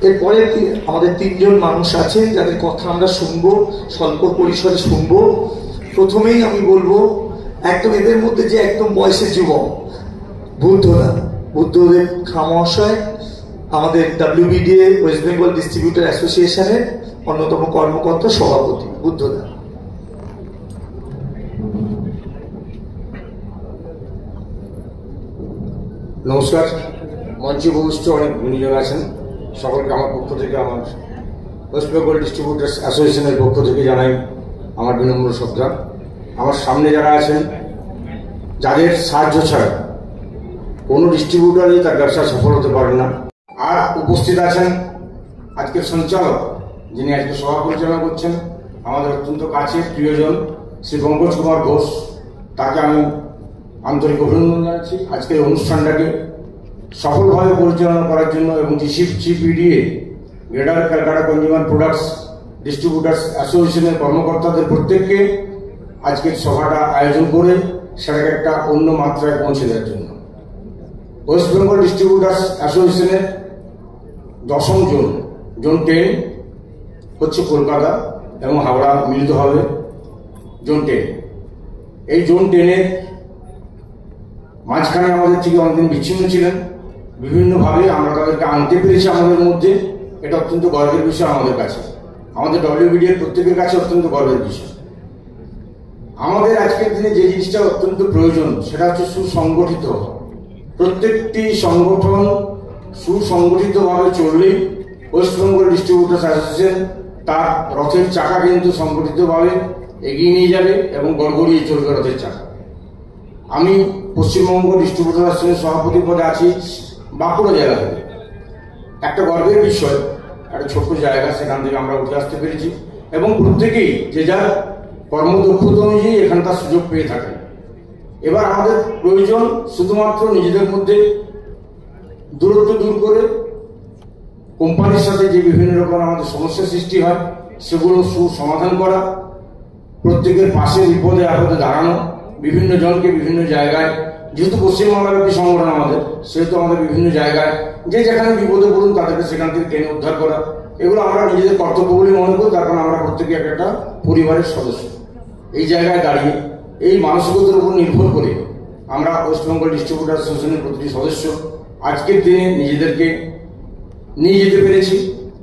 এরপরে আমাদের তিনজন মানুষ আছেন যাদের কথা আমরা শুনবো, স্বল্প পরিসরে শুনবো। প্রথমেই আমি বলবো একদম এদের মধ্যে যে একদম বয়সের যুবক বুদ্ধদেব খাঁ মহাশয়, আমাদের WBDA ওয়েস্ট বেঙ্গল ডিস্ট্রিবিউটর অ্যাসোসিয়েশনের অন্যতম কর্মকর্তা সভাপতি বুদ্ধদা। নমস্কার। মঞ্চে উপবিষ্ট অনেক গুণীজন আছেন, সকলকে আমার পক্ষ থেকে, আমার ওয়েস্ট বেঙ্গল ডিস্ট্রিবিউটার্স অ্যাসোসিয়েশনের পক্ষ থেকে জানাই আমার বিনম্র শ্রদ্ধা। আমার সামনে যারা আছেন, যাদের সাহায্য ছাড়া কোনো ডিস্ট্রিবিউটারই তার ব্যবসা সফল হতে পারে না। আর উপস্থিত আছেন আজকের সঞ্চালক, যিনি আজকে সভা পরিচালনা করছেন, আমাদের অত্যন্ত কাছের প্রিয়জন শ্রী পঙ্কজ কুমার ঘোষ। তাকে আমি আন্তরিক অভিনন্দন জানাচ্ছি আজকের অনুষ্ঠানটাকে সফলভাবে পরিচালনা করার জন্য, এবং GCPDA greater Calcutta consumer products distributors অ্যাসোসিয়েশনের কর্মকর্তাদের প্রত্যেককে আজকের সভাটা আয়োজন করে সেটাকে একটা অন্য মাত্রায় পৌঁছে দেওয়ার জন্য। ওয়েস্ট বেঙ্গল ডিস্ট্রিবিউটার্স অ্যাসোসিয়েশনের 10ম জোন 10 হচ্ছে কলকাতা এবং হাওড়া মিলিত হবে জোন 10। এই জোন 10-এর মাঝখানে আমাদের থেকে অনেকদিন বিচ্ছিন্ন ছিলেন, বিভিন্নভাবে আমরা তাদেরকে আনতে পেরেছি আমাদের মধ্যে। এটা অত্যন্ত গর্বের বিষয় আমাদের কাছে, আমাদের WBDA প্রত্যেকের কাছে অত্যন্ত গর্বের বিষয়। আমাদের আজকের দিনে যে জিনিসটা অত্যন্ত প্রয়োজন সেটা হচ্ছে সুসংগঠিত। প্রত্যেকটি সংগঠন সুসংগঠিতভাবে চললেই ওয়েস্ট বেঙ্গল ডিস্ট্রিবিউটার্স অ্যাসোসিয়েশন তার রথের চাকা কিন্তু সংগঠিতভাবে এগিয়ে নিয়ে যাবে এবং গড়গড়িয়ে চলবে রথের চাকা। আমি পশ্চিমবঙ্গ ডিস্ট্রিবিউটার অ্যাসোসিয়েশনের সভাপতি পদে আছি বাঁকুড়া জেলা থেকে। একটা গর্বের বিষয়, একটা ছোট্ট জায়গা, সেখান থেকে আমরা উঠে আসতে পেরেছি এবং প্রত্যেকেই যে যার কর্মদক্ষতা অনুযায়ী এখানকার সুযোগ পেয়ে থাকে। এবার আমাদের প্রয়োজন শুধুমাত্র নিজেদের মধ্যে দূরত্ব দূর করে কোম্পানির সাথে যে বিভিন্ন রকম আমাদের সমস্যা সৃষ্টি হয় সেগুলো সুসমাধান করা, প্রত্যেকের পাশে বিপদে আপদে দাঁড়ানো, বিভিন্ন জনকে বিভিন্ন জায়গায়, যেহেতু পশ্চিমবাংলার একটি সংগঠন আমাদের, সেহেতু আমাদের বিভিন্ন জায়গায় যে যেখানে বিপদে পড়ুন তাদেরকে সেখান থেকে টেনে উদ্ধার করা, এগুলো আমরা নিজেদের কর্তব্য বলে মনে করি। তার কারণ আমরা প্রত্যেকে একটা পরিবারের সদস্য। এই জায়গায় দাঁড়িয়ে এই মানসিকতার উপর নির্ভর করে আমরা ওয়েস্ট বেঙ্গল ডিস্ট্রিবিউটার অ্যাসোসিয়েশনের প্রতিটি সদস্য আজকের দিনে নিজেদেরকে নিয়ে যেতে পেরেছি।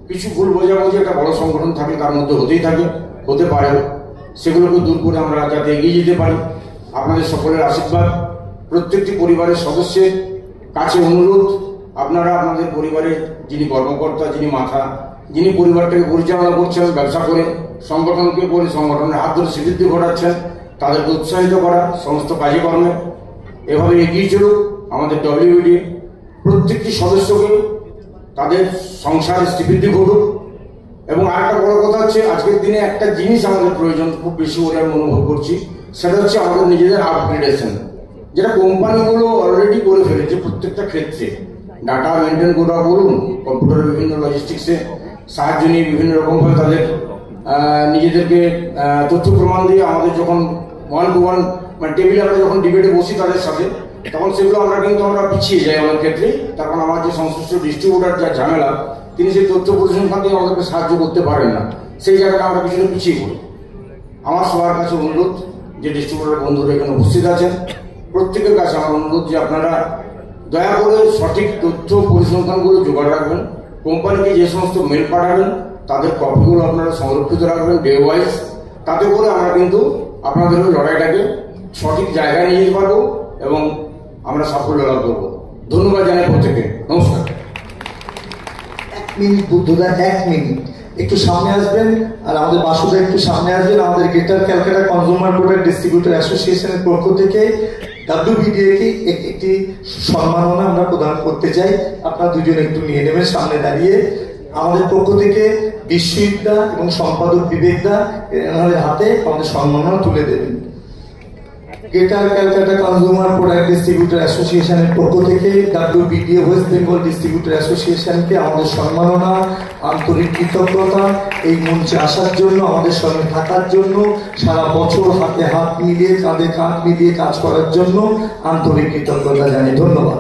কিছু ভুল বোঝাবুঝি একটা বড় সংগঠন থাকে তার মধ্যে হতেই থাকে, হতে পারে, সেগুলোকে দূর করে আমরা যাতে এগিয়ে যেতে পারি। আপনাদের সকলের আশীর্বাদ, প্রত্যেকটি পরিবারের সদস্যের কাছে অনুরোধ, আপনারা আপনাদের পরিবারের যিনি কর্মকর্তা, যিনি মাথা, যিনি পরিবারটাকে পরিচালনা করছেন, ব্যবসা করে সংগঠনকে করে সংগঠনের হাত ধরে স্বীকৃতি ঘটাচ্ছেন, তাদেরকে উৎসাহিত করা সমস্ত কাজে কর্মে এভাবে এগিয়ে চলুক। আমাদের WBDA প্রত্যেকটি সদস্যকে তাদের সংসারে শ্রীবৃদ্ধি ঘটুক। এবং আরেকটা বড় কথা হচ্ছে, আজকের দিনে একটা জিনিস আমাদের প্রয়োজন খুব বেশি বলে আমি অনুভব করছি, সেটা হচ্ছে আমাদের নিজেদের আপগ্রেডেশন, যেটা কোম্পানিগুলো অলরেডি করে ফেলেছে প্রত্যেকটা ক্ষেত্রে। ডাটা মেনটেন করা বলুন, কম্পিউটারের বিভিন্ন লজিস্টিক্সে সাহায্য নিয়ে বিভিন্ন রকমভাবে তাদের নিজেদেরকে তথ্য প্রমাণ দিয়ে আমাদের যখন 1-to-1 মানে টেবিলে আমরা যখন ডিবেটে বসি তাদের সাথে, তখন সেগুলো আমরা পিছিয়ে যাই অনেক ক্ষেত্রে। তখন আমার যে সংশ্লিষ্ট ডিস্ট্রিবিউটার যা ঝামেলা, তিনি সেই তথ্য পরিসংখ্যান দিয়ে আমাদেরকে সাহায্য করতে পারেন না, সেই জায়গাটা আমরা কিছুটা পিছিয়ে পড়ি। আমার সবার কাছে অনুরোধ, যে ডিস্ট্রিবিউটার বন্ধুরা এখানে উপস্থিত আছেন, প্রত্যেকের কাছে আমার অনুরোধ যে আপনারা দয়া করে সঠিক তথ্য পরিসংখ্যানগুলো জোগাড় রাখবেন। কোম্পানিকে যে সমস্ত মেল পাঠাবেন তাদের কপিগুলো আপনারা সংরক্ষিত রাখবেন ডে ওয়াইজ। তাতে করে আমরা কিন্তু আপনাদের ওই লড়াইটাকে সঠিক জায়গায় নিয়ে যেতে পারবো এবং আমরা সাফল্য লাভ করবো। ধন্যবাদ জানাই প্রত্যেকে। নমস্কার। 1 মিনিট বুদ্ধদা, 1 মিনিট একটু সামনে আসবেন, আর আমাদের বাসুদা একটু সামনে আসবেন। আমাদের greater Calcutta consumer product distributor অ্যাসোসিয়েশনের পক্ষ থেকে WBDA কে একটি সম্মাননা আমরা প্রদান করতে চাই। আপনারা দুজন একটু নিয়ে নেবেন সামনে দাঁড়িয়ে। আমাদের পক্ষ থেকে বিশ্বজিৎদা এবং সম্পাদক বিবেকদা এনাদের হাতে আমাদের সম্মাননা তুলে দেবেন। Greater Calcutta consumer product distributor অ্যাসোসিয়েশনের পক্ষ থেকে WBDA ওয়েস্ট বেঙ্গল ডিস্ট্রিবিউটর অ্যাসোসিয়েশনকে আমাদের সম্মাননা, আন্তরিক কৃতজ্ঞতা, এই মঞ্চে আসার জন্য, আমাদের সঙ্গে থাকার জন্য, সারা বছর হাতে হাত মিলিয়ে কাঁধে কাঁধ মিলিয়ে কাজ করার জন্য আন্তরিক কৃতজ্ঞতা জানাই। ধন্যবাদ।